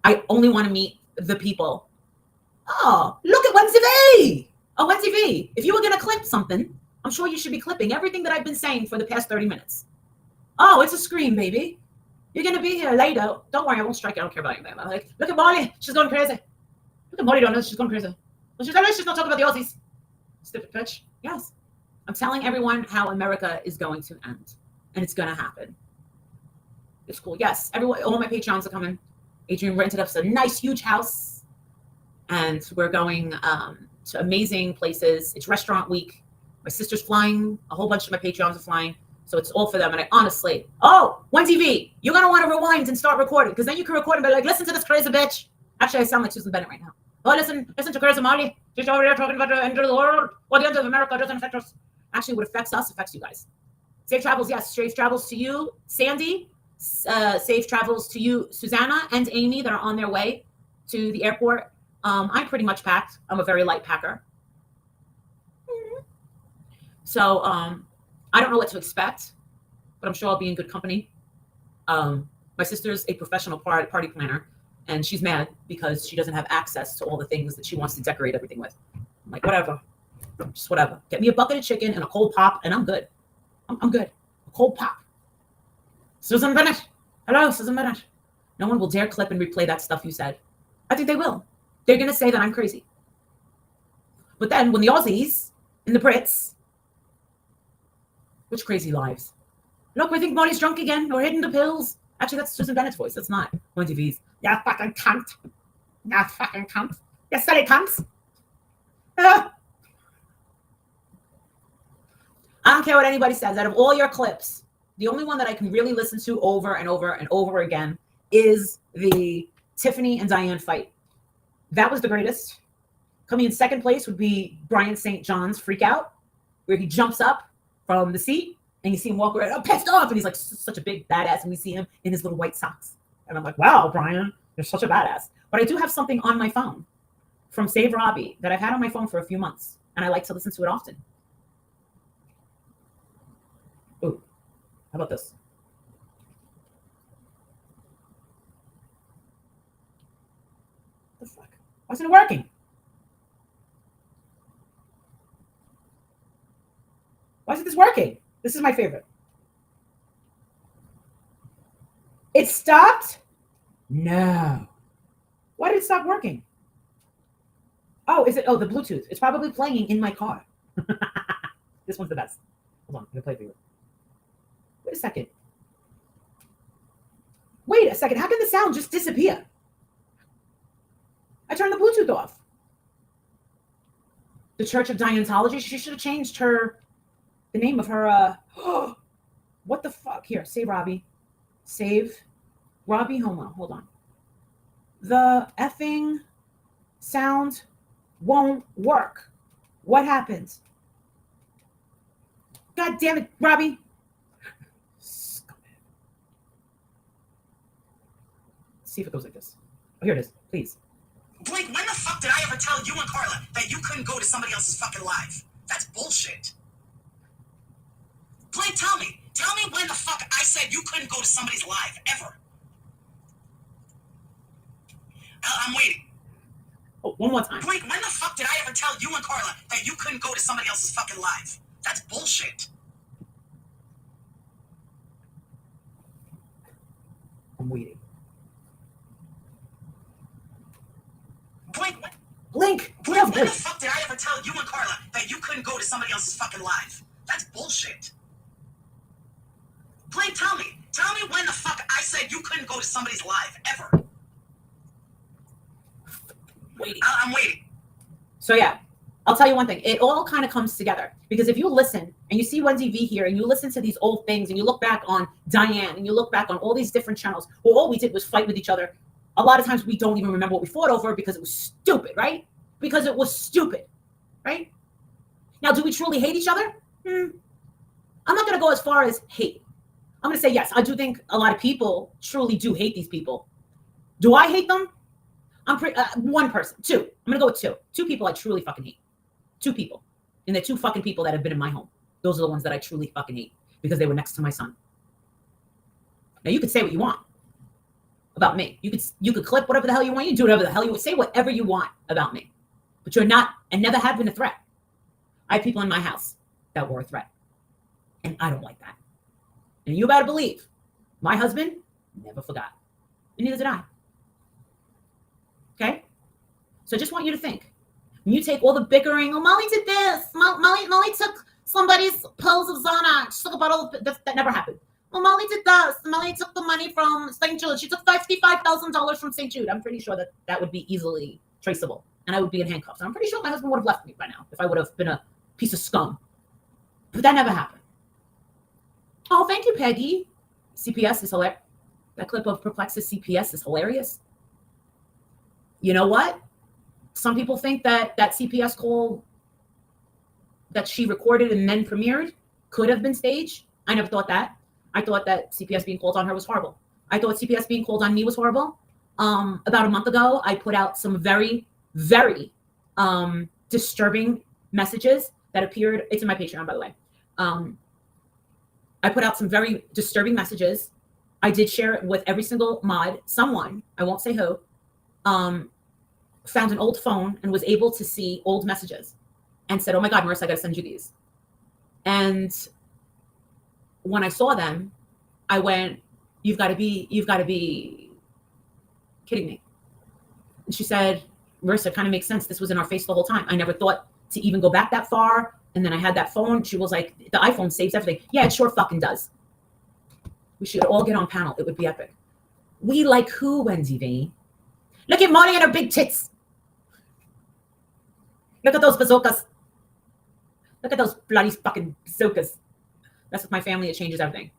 I only want to meet the people. Oh, look at Wendy V. Oh, Wendy V. If you were going to clip something, I'm sure you should be clipping everything that I've been saying for the past 30 minutes. Oh, it's a scream, baby. You're going to be here later. Don't worry, I won't strike you. I don't care about anything. I'm like, look at Molly. She's going crazy. Look at Molly, don't know she's going crazy. Well, she's not talking about the Aussies. Stupid bitch. Yes. I'm telling everyone how America is going to end. And it's going to happen. It's cool. Yes. Everyone, all my Patreons are coming. Adrian rented us a nice, huge house. And we're going to amazing places. It's restaurant week. My sister's flying. A whole bunch of my Patreons are flying. So it's all for them. And I honestly, Wendy V, you're going to want to rewind and start recording. Because then you can record and be like, listen to this crazy bitch. Actually, I sound like Susan Bennett right now. Oh, listen to crazy Molly. She's over there talking about the end of the world. Well, the end of America doesn't affect us. Actually, what affects us affects you guys. Safe travels, yes. Safe travels to you, Sandy. Safe travels to you, Susanna and Amy, that are on their way to the airport. I'm pretty much packed. I'm a very light packer. So I don't know what to expect, but I'm sure I'll be in good company. My sister's a professional party planner, and she's mad because she doesn't have access to all the things that she wants to decorate everything with. I'm like, whatever. Just whatever. Get me a bucket of chicken and a cold pop, and I'm good. I'm good. A cold pop. Susan Bennett. Hello, Susan Bennett. No one will dare clip and replay that stuff you said. I think they will. They're going to say that I'm crazy. But then when the Aussies and the Brits, which crazy lives? Look, we think Molly's drunk again or hidden the pills. Actually, that's Susan Bennett's voice. That's not Wendy V's. Yeah, fucking cunt. Yeah, fucking cunt. Yeah, silly cunts. I don't care what anybody says. Out of all your clips, the only one that I can really listen to over and over and over again is the Tiffany and Diane fight. That was the greatest. Coming in second place would be Brian St. John's Freak Out, where he jumps up from the seat and you see him walk around, I'm pissed off. And he's like such a big badass. And we see him in his little white socks. And I'm like, wow, Brian, you're such a badass. But I do have something on my phone from Save Robbie that I've had on my phone for a few months. And I like to listen to it often. Ooh, how about this? What the fuck? Why isn't it working? Why isn't this working? This is my favorite. It stopped? No. Why did it stop working? Oh, is it? Oh, the Bluetooth. It's probably playing in my car. This one's the best. Hold on, I'm gonna play for you. Wait a second. Wait a second. How can the sound just disappear? I turned the Bluetooth off. The Church of Dianeology. She should have changed the name of her. What the fuck? Here, save Robbie. Save Robbie. Hold on. The effing sound won't work. What happened? God damn it, Robbie. Let's see if it goes like this. Oh, here it is. Please. Blake, when the fuck did I ever tell you and Carla that you couldn't go to somebody else's fucking live? That's bullshit. Blake, tell me when the fuck I said you couldn't go to somebody's live, ever. I'm waiting. Oh, one more time. Blake, when the fuck did I ever tell you and Carla that you couldn't go to somebody else's fucking live? That's bullshit. I'm waiting. Blink. When the fuck did I ever tell you and Carla that you couldn't go to somebody else's fucking live? That's bullshit. Blake, tell me when the fuck I said you couldn't go to somebody's live, ever. Waiting. I'm waiting. So yeah, I'll tell you one thing. It all kind of comes together because if you listen and you see Wendy V here and you listen to these old things and you look back on Diane and you look back on all these different channels, well, all we did was fight with each other. A lot of times we don't even remember what we fought over because it was stupid, right? Because it was stupid, right? Now, do we truly hate each other? I'm not going to go as far as hate. I'm going to say, yes, I do think a lot of people truly do hate these people. Do I hate them? One person, two. I'm going to go with two. Two people I truly fucking hate. Two people. And they're two fucking people that have been in my home. Those are the ones that I truly fucking hate because they were next to my son. Now, you could say what you want about me. You could clip whatever the hell you want. You do whatever the hell you want. Say whatever you want about me. But you're not, and never have been a threat. I have people in my house that were a threat. And I don't like that. And you better believe, my husband never forgot. And neither did I. Okay? So I just want you to think. When you take all the bickering, oh, Molly did this. Molly took somebody's pills of Xanax. She took a bottle of, that never happened. Well, Molly did this. Molly took the money from St. Jude. She took $55,000 from St. Jude. I'm pretty sure that would be easily traceable. And I would be in handcuffs. And I'm pretty sure my husband would have left me by now if I would have been a piece of scum. But that never happened. Oh, thank you, Peggy. CPS is hilarious. That clip of Perplex's CPS is hilarious. You know what? Some people think that CPS call that she recorded and then premiered could have been staged. I never thought that. I thought that CPS being called on her was horrible. I thought CPS being called on me was horrible. About a month ago, I put out some very, very disturbing messages that appeared. It's in my Patreon, by the way. I put out some very disturbing messages. I did share it with every single mod. Someone, I won't say who, found an old phone and was able to see old messages and said, oh my God, Marissa, I got to send you these. And when I saw them, I went, you've got to be kidding me. And she said, Marissa, it kind of makes sense. This was in our face the whole time. I never thought to even go back that far. And then I had that phone. She was like, the iPhone saves everything. Yeah, it sure fucking does. We should all get on panel. It would be epic. We like who, Wendy V? Look at Molly and her big tits. Look at those bazookas. Look at those bloody fucking bazookas. That's with my family. It changes everything.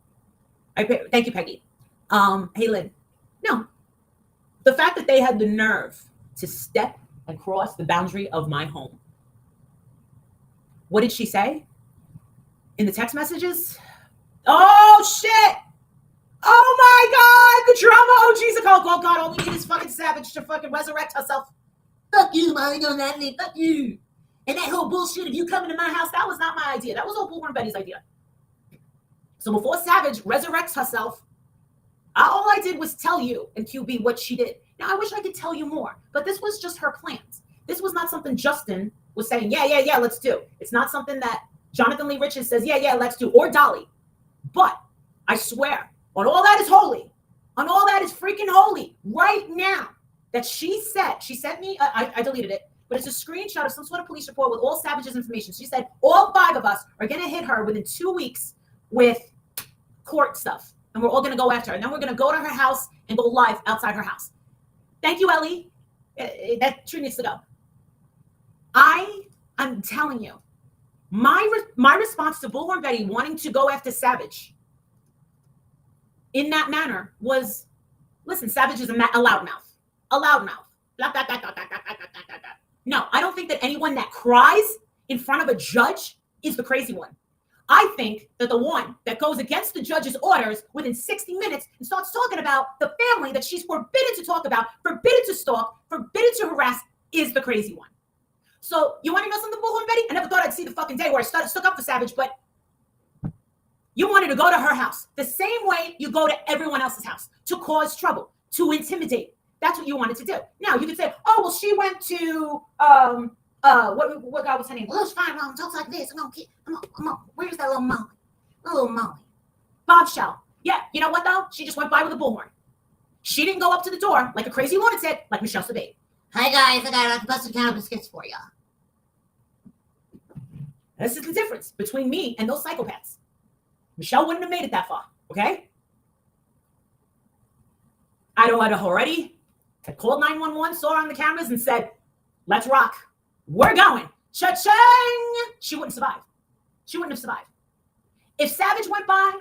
Thank you, Peggy. Hey, Lynn. No. The fact that they had the nerve to step and cross the boundary of my home. What did she say in the text messages? Oh, shit. Oh, my God. The drama. Oh, Jesus. Oh, God. All we need is fucking Savage to fucking resurrect herself. Fuck you, Molly. Don't let me. Fuck you. And that whole bullshit of you coming to my house, that was not my idea. That was all Bullhorn Betty's idea. So before Savage resurrects herself, all I did was tell you and QB what she did. Now, I wish I could tell you more, but this was just her plans. This was not something Justin was saying, yeah, let's do. It's not something that Jonathan Lee Richards says, yeah, let's do, or Dolly. But I swear, on all that is holy, on all that is freaking holy, right now, that she sent me, I deleted it, but it's a screenshot of some sort of police report with all Savage's information. She said all 5 of us are going to hit her within 2 weeks with court stuff. And we're all going to go after her. And then we're going to go to her house and go live outside her house. Thank you, Ellie. That tree needs to go. I'm telling you, my response to Bullhorn Betty wanting to go after Savage in that manner was, listen, Savage is a loudmouth. A loudmouth. Blah, blah, blah, blah, blah, blah, blah, blah, blah. No, I don't think that anyone that cries in front of a judge is the crazy one. I think that the one that goes against the judge's orders within 60 minutes and starts talking about the family that she's forbidden to talk about, forbidden to stalk, forbidden to harass is the crazy one. So you want to know something, Bullhorn Betty? I never thought I'd see the fucking day where I stuck up for Savage, but you wanted to go to her house the same way you go to everyone else's house to cause trouble, to intimidate. That's what you wanted to do. Now you could say, oh, well, she went to, what guy was her name? Well, it's fine, Mom. Talks like this. I'm on. Where's that little Molly? Little Molly. Bombshell. Yeah, you know what, though? She just went by with a bullhorn. She didn't go up to the door like a crazy lunatic, like Michelle Sabate. Hi, guys. I got a busted can of biscuits for you. This is the difference between me and those psychopaths. Michelle wouldn't have made it that far, okay? I'd have already had called 911, saw her on the cameras, and said, let's rock. We're going. Cha-ching! She wouldn't survive. She wouldn't have survived. If Savage went by,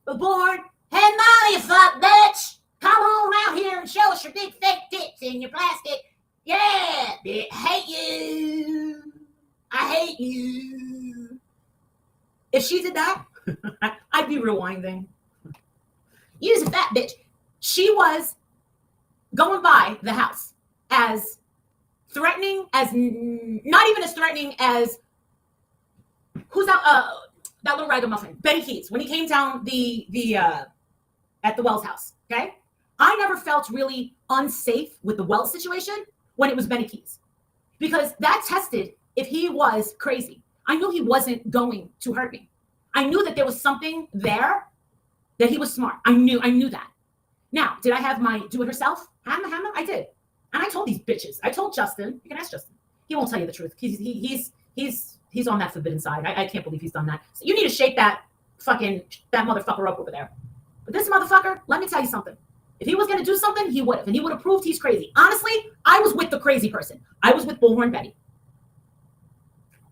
the board, hey, Molly, you fuck bitch! Come on out here and show us your big fake tits in your plastic. Yeah, bitch, hate you. I hate you. If she did that, I'd be rewinding. You's a fat bitch. She was going by the house as threatening, as not even as threatening as who's that little ragamuffin, Betty Keats, when he came down the at the Wells house. Okay, I never felt really unsafe with the Wells situation when it was Benny Keys, because that tested if he was crazy. I knew he wasn't going to hurt me. I knew that there was something there, that he was smart. I knew that. Now, did I have my do-it-yourself? Hammer? I did. And I told these bitches. I told Justin. You can ask Justin. He won't tell you the truth. He's on that forbidden side. I can't believe he's done that. So you need to shake that motherfucker up over there. But this motherfucker, let me tell you something. If he was going to do something, he would have. And he would have proved he's crazy. Honestly, I was with the crazy person. I was with Bullhorn Betty.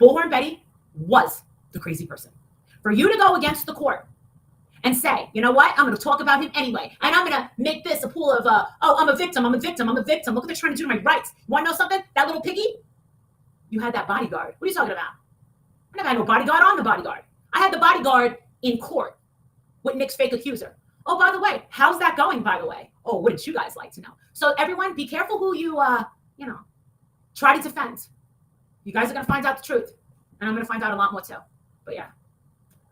Bullhorn Betty was the crazy person. For you to go against the court and say, you know what, I'm going to talk about him anyway, and I'm going to make this a pool of, I'm a victim. Look what they're trying to do to my rights. You want to know something? That little piggy? You had that bodyguard. What are you talking about? I never had no bodyguard. I'm the bodyguard. I had the bodyguard in court with Nick's fake accuser. Oh, by the way, how's that going, by the way? Oh, wouldn't you guys like to know? So everyone, be careful who you, try to defend. You guys are going to find out the truth. And I'm going to find out a lot more too. But yeah,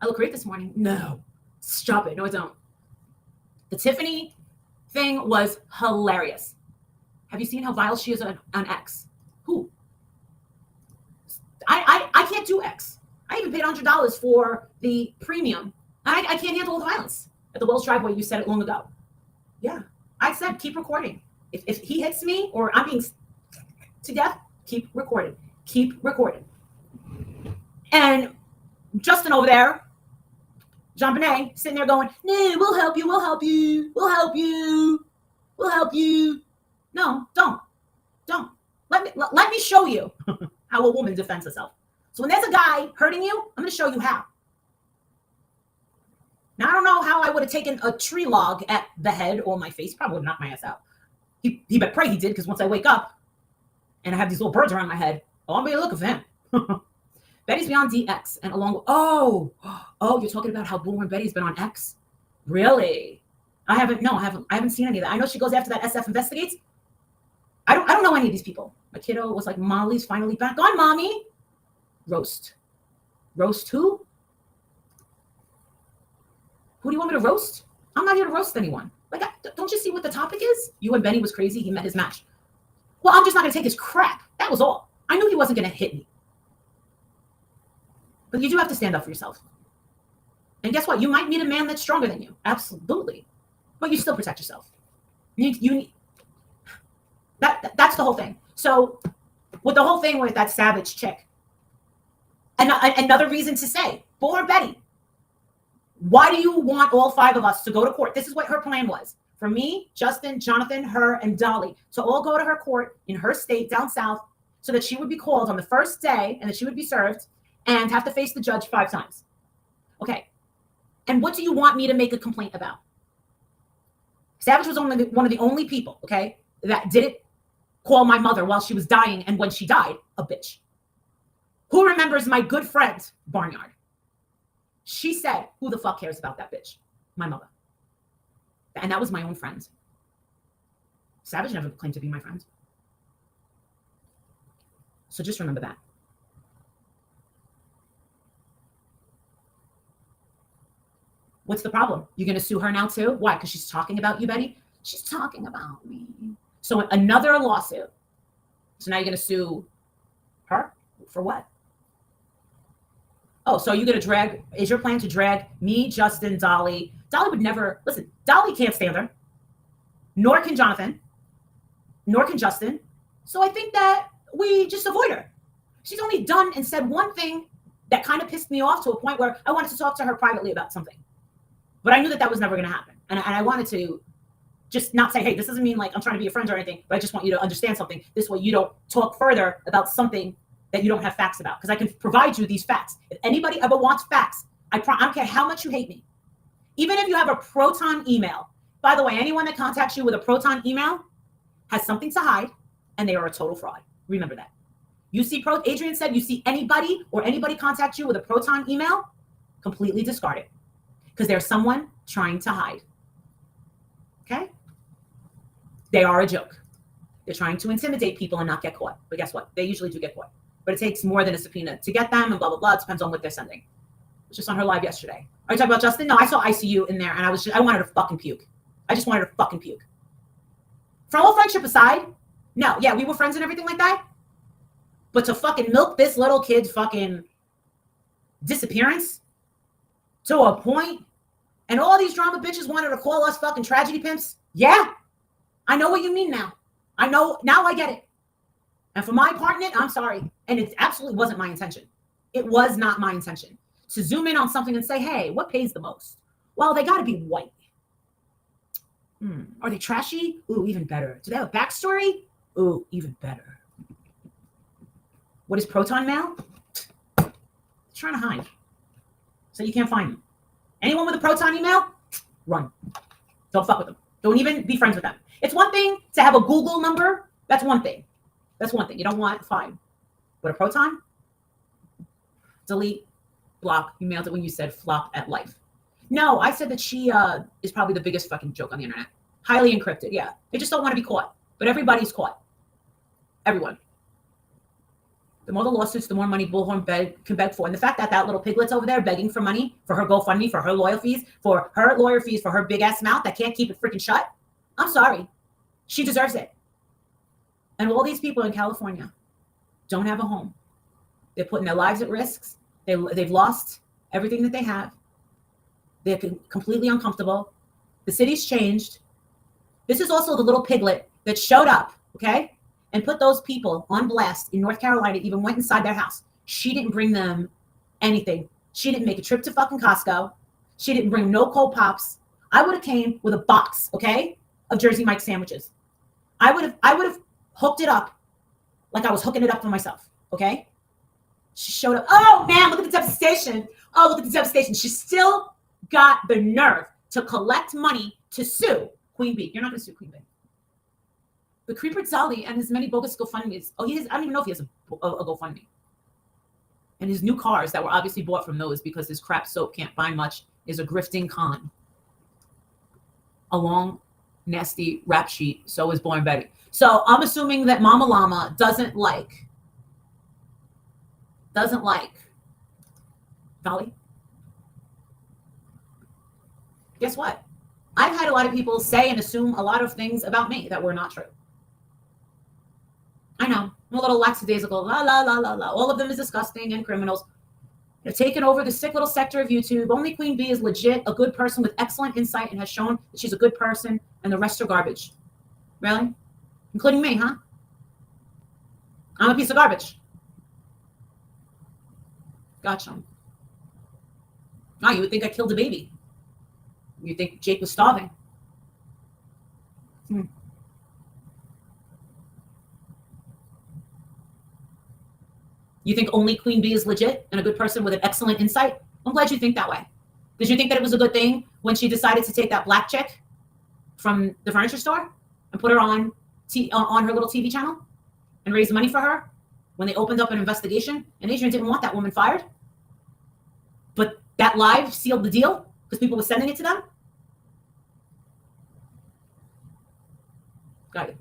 I look great this morning. No, stop it. No, I don't. The Tiffany thing was hilarious. Have you seen how vile she is on X? Who? I can't do X. I even paid $100 for the premium. I can't handle all the violence. At the Wells driveway, you said it long ago. Yeah, I said keep recording. If he hits me or I'm being to death, keep recording. Keep recording. And Justin over there, Jean Benet, sitting there going, no, we'll help you. No, don't. Let me show you how a woman defends herself. So when there's a guy hurting you, I'm going to show you how. Now, I don't know how I would have taken a tree log at the head or my face. Probably would have knocked my ass out. He better pray he did, because once I wake up and I have these little birds around my head, I'm going to be looking for him. Betty's beyond DX and along with, you're talking about how Bullhorn Betty's been on X? Really? I haven't seen any of that. I know she goes after that SF Investigates. I don't know any of these people. My kiddo was like, Molly's finally back on, mommy. Roast who? Who do you want me to roast? I'm not here to roast anyone. Like, don't you see what the topic is? You and Benny was crazy. He met his match. Well, I'm just not going to take his crap. That was all. I knew he wasn't going to hit me. But you do have to stand up for yourself. And guess what? You might meet a man that's stronger than you. Absolutely. But you still protect yourself. That's the whole thing. So with the whole thing with that savage chick, and another reason to say, Bullhorn Betty, why do you want all 5 of us to go to court? This is what her plan was. For me, Justin, Jonathan, her, and Dolly to all go to her court in her state down south so that she would be called on the first day and that she would be served and have to face the judge 5 times. Okay. And what do you want me to make a complaint about? Savage was only one of the only people, okay, that didn't call my mother while she was dying and when she died, a bitch. Who remembers my good friend, Barnyard? She said, who the fuck cares about that bitch? My mother. And that was my own friend. Savage never claimed to be my friend. So just remember that. What's the problem? You're going to sue her now too? Why? Because she's talking about you, Betty? She's talking about me. So another lawsuit. So now you're going to sue her? For what? Oh, so you're going to is your plan to drag me, Justin, Dolly? Dolly would never, listen, Dolly can't stand her. Nor can Jonathan. Nor can Justin. So I think that we just avoid her. She's only done and said one thing that kind of pissed me off to a point where I wanted to talk to her privately about something. But I knew that was never going to happen. And I wanted to just not say, hey, this doesn't mean like I'm trying to be a friend or anything, but I just want you to understand something. This way you don't talk further about something that you don't have facts about. Because I can provide you these facts. If anybody ever wants facts, I don't care how much you hate me. Even if you have a Proton email. By the way, anyone that contacts you with a Proton email has something to hide, and they are a total fraud. Remember that. Adrian said, you see anybody contact you with a Proton email, completely discard it. Because there's someone trying to hide. Okay? They are a joke. They're trying to intimidate people and not get caught. But guess what? They usually do get caught. But it takes more than a subpoena to get them and blah, blah, blah. It depends on what they're sending. It was just on her live yesterday. Are you talking about Justin? No, I saw ICU in there and I wanted to fucking puke. I just wanted to fucking puke. For all friendship aside, no, yeah, we were friends and everything like that. But to fucking milk this little kid's fucking disappearance to a point, and all these drama bitches wanted to call us fucking tragedy pimps. Yeah, I know what you mean now. I know, now I get it. And for my part in it, I'm sorry. And it absolutely wasn't my intention. It was not my intention to zoom in on something and say, hey, what pays the most? Well, they got to be white. Are they trashy? Ooh, even better. Do they have a backstory? Ooh, even better. What is proton mail? It's trying to hide. So you can't find them. Anyone with a proton email, run. Don't fuck with them. Don't even be friends with them. It's one thing to have a Google number. That's one thing. That's one thing. You don't want, fine. But a proton? Delete, block. You mailed it when you said flop at life. No, I said that she is probably the biggest fucking joke on the internet. Highly encrypted, yeah. They just don't want to be caught. But everybody's caught. Everyone. The more the lawsuits, the more money Bullhorn can beg for. And the fact that that little piglet's over there begging for money for her GoFundMe, for her lawyer fees, for her big ass mouth that can't keep it freaking shut. I'm sorry. She deserves it. And all these people in California don't have a home. They're putting their lives at risk. They've lost everything that they have. They're completely uncomfortable. The city's changed. This is also the little piglet that showed up, okay, and put those people on blast in North Carolina, even went inside their house. She didn't bring them anything. She didn't make a trip to fucking Costco. She didn't bring no cold pops. I would have came with a box, okay, of Jersey Mike sandwiches. I would have hooked it up like I was hooking it up for myself, okay? She showed up. Oh, man, look at the devastation. Oh, look at the devastation. She still got the nerve to collect money to sue Queen Bee. You're not going to sue Queen Bee. But Creeper Zali and his many bogus GoFundMes. Oh, I don't even know if he has a GoFundMe. And his new cars that were obviously bought from those because his crap soap can't buy much is a grifting con. A long, nasty rap sheet. So is Born Betty. So I'm assuming that Mama Llama doesn't like Dolly. Guess what? I've had a lot of people say and assume a lot of things about me that were not true. I know. I'm a little lackadaisical. La, la, la, la, la. All of them is disgusting and criminals. They're taking over the sick little sector of YouTube. Only Queen Bee is legit, a good person with excellent insight and has shown that she's a good person, and the rest are garbage. Really? Including me, huh? I'm a piece of garbage. Gotcha. Oh, you would think I killed a baby. You think Jake was starving. You think only Queen Bee is legit and a good person with an excellent insight? I'm glad you think that way. Did you think that it was a good thing when she decided to take that black chick from the furniture store and put her on her little TV channel and raise money for her when they opened up an investigation? And Adrian didn't want that woman fired. But that live sealed the deal because people were sending it to them. Got it.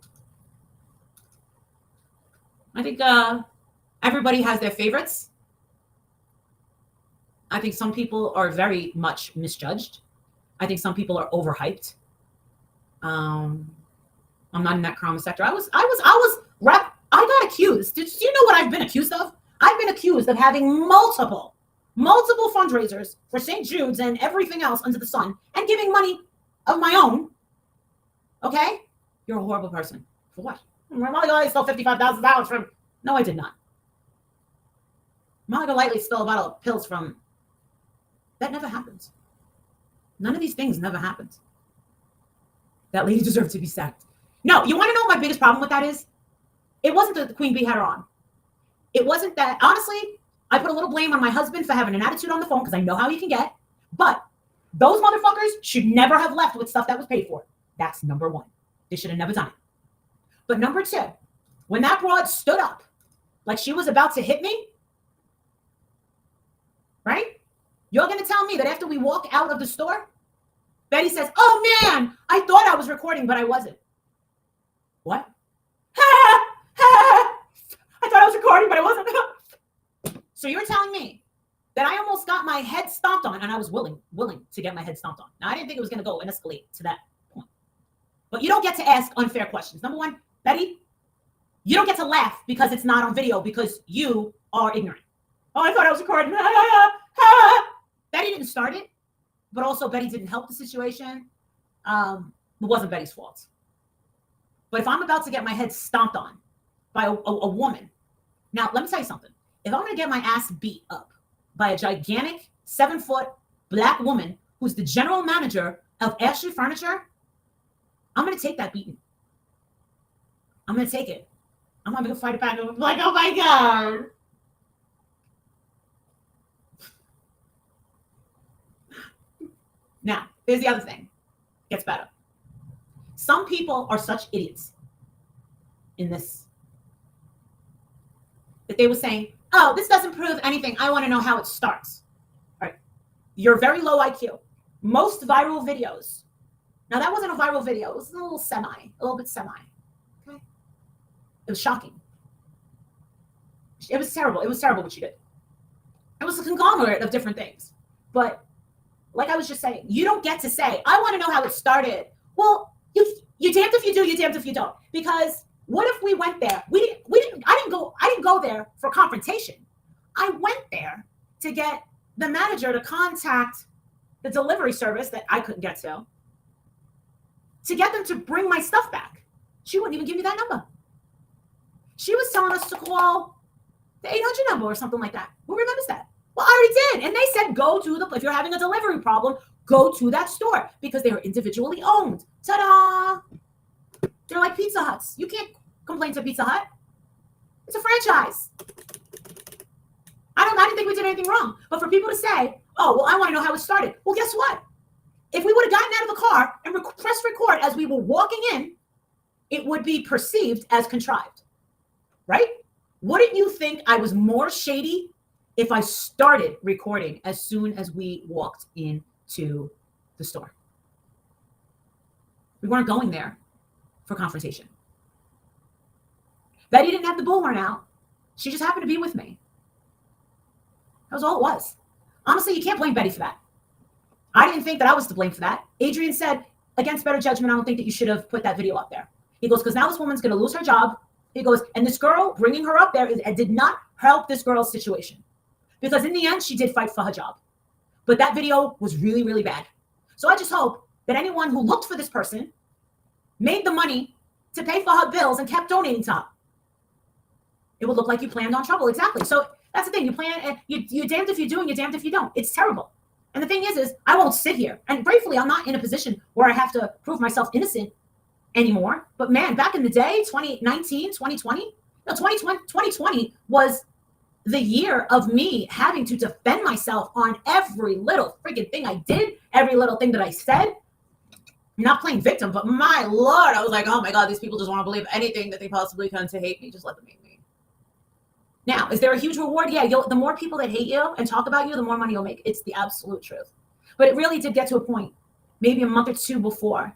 I think everybody has their favorites. I think some people are very much misjudged. I think some people are overhyped. I'm not in that karma sector. I got accused. Do you know what I've been accused of? I've been accused of having multiple fundraisers for St. Jude's and everything else under the sun and giving money of my own. Okay? You're a horrible person. For what? Molly Golightly stole $55,000 from... No, I did not. Molly Golightly stole a bottle of pills from... That never happens. None of these things never happens. That lady deserved to be sacked. No, you want to know what my biggest problem with that is? It wasn't that the Queen Bee had her on. It wasn't that... Honestly, I put a little blame on my husband for having an attitude on the phone because I know how he can get. But those motherfuckers should never have left with stuff that was paid for. That's number one. They should have never done it. But number two, when that broad stood up like she was about to hit me, right? You're going to tell me that after we walk out of the store, Betty says, oh man, I thought I was recording, but I wasn't. What? I thought I was recording, but I wasn't. So you're telling me that I almost got my head stomped on, and I was willing to get my head stomped on. Now, I didn't think it was going to go and escalate to that point. But you don't get to ask unfair questions. Number one, Betty, you don't get to laugh because it's not on video because you are ignorant. Oh, I thought I was recording. Betty didn't start it, but also Betty didn't help the situation. It wasn't Betty's fault. But if I'm about to get my head stomped on by a woman, now let me tell you something. If I'm going to get my ass beat up by a gigantic 7-foot black woman who's the general manager of Ashley Furniture, I'm going to take that beating. I'm going to take it. I'm not going to fight it back. I'm like, oh my God. Now, here's the other thing. It gets better. Some people are such idiots in this that they were saying, oh, this doesn't prove anything. I want to know how it starts. All right. You're very low IQ. Most viral videos. Now, that wasn't a viral video. It was a little bit semi. Okay. It was shocking. It was terrible. It was terrible what she did. It was a conglomerate of different things. But like I was just saying, you don't get to say, I want to know how it started. Well, you're damned if you do, you're damned if you don't. Because what if we went there? I didn't go there for confrontation. I went there to get the manager to contact the delivery service that I couldn't get to get them to bring my stuff back. She wouldn't even give me that number. She was telling us to call the 800 number or something like that. Who remembers that? Well, I already did. And they said, if you're having a delivery problem, go to that store because they are individually owned. Ta-da! They're like Pizza Huts. You can't complain to Pizza Hut. It's a franchise. I didn't think we did anything wrong. But for people to say, oh, well, I want to know how it started. Well, guess what? If we would have gotten out of the car and pressed record as we were walking in, it would be perceived as contrived, right? Wouldn't you think I was more shady if I started recording as soon as we walked into the store? We weren't going there for confrontation. Betty didn't have the bullhorn out. She just happened to be with me. That was all it was. Honestly, you can't blame Betty for that. I didn't think that I was to blame for that. Adrian said, against better judgment, I don't think that you should have put that video up there. He goes, because now this woman's going to lose her job. He goes, and this girl bringing her up there did not help this girl's situation. Because in the end, she did fight for her job. But that video was really, really bad. So I just hope that anyone who looked for this person made the money to pay for her bills and kept donating to her. It would look like you planned on trouble. Exactly. So that's the thing. You plan, you're damned if you do and you're damned if you don't. It's terrible. And the thing is I won't sit here. And gratefully, I'm not in a position where I have to prove myself innocent anymore. But man, back in the day, 2019, 2020, no, 2020 was the year of me having to defend myself on every little freaking thing I did, every little thing that I said. I'm not playing victim, but my Lord, I was like, oh my God, these people just want to believe anything that they possibly can to hate me. Just let them hate me. Now, is there a huge reward? Yeah, the more people that hate you and talk about you, the more money you'll make. It's the absolute truth. But it really did get to a point, maybe a month or two before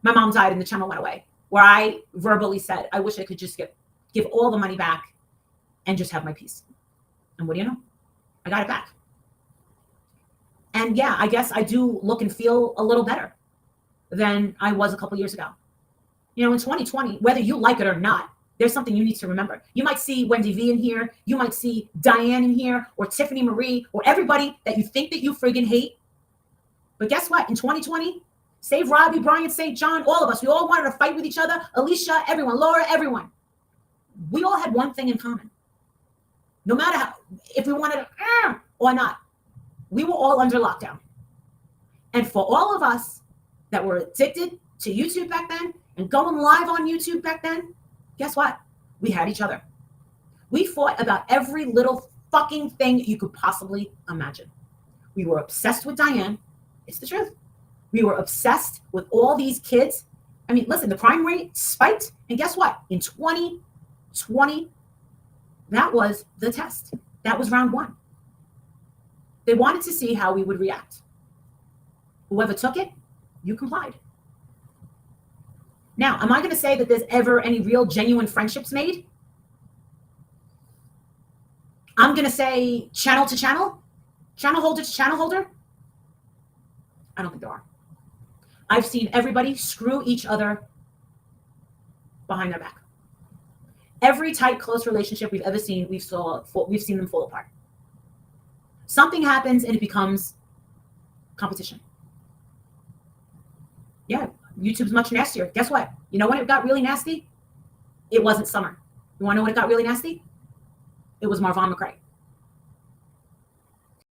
my mom died and the channel went away, where I verbally said, I wish I could just give all the money back and just have my peace. And what do you know? I got it back. And yeah, I guess I do look and feel a little better than I was a couple years ago. You know, in 2020, whether you like it or not, there's something you need to remember. You might see Wendy V in here. You might see Diane in here, or Tiffany Marie, or everybody that you think that you friggin' hate. But guess what? In 2020, save Robbie, Brian, St. John, all of us, we all wanted to fight with each other. Alicia, everyone, Laura, everyone. We all had one thing in common. No matter how, if we wanted to or not, we were all under lockdown. And for all of us that were addicted to YouTube back then and going live on YouTube back then, guess what? We had each other. We fought about every little fucking thing you could possibly imagine. We were obsessed with Diane. It's the truth. We were obsessed with all these kids. I mean, listen, the crime rate spiked. And guess what? In 2020, that was the test. That was round one. They wanted to see how we would react. Whoever took it, you complied. Now, am I going to say that there's ever any real genuine friendships made? I'm going to say channel to channel, channel holder to channel holder. I don't think there are. I've seen everybody screw each other behind their back. Every tight, close relationship we've ever seen, we've seen them fall apart. Something happens and it becomes competition. Yeah, YouTube's much nastier. Guess what? You know when it got really nasty? It wasn't summer. You want to know when it got really nasty? It was Marvon McRae.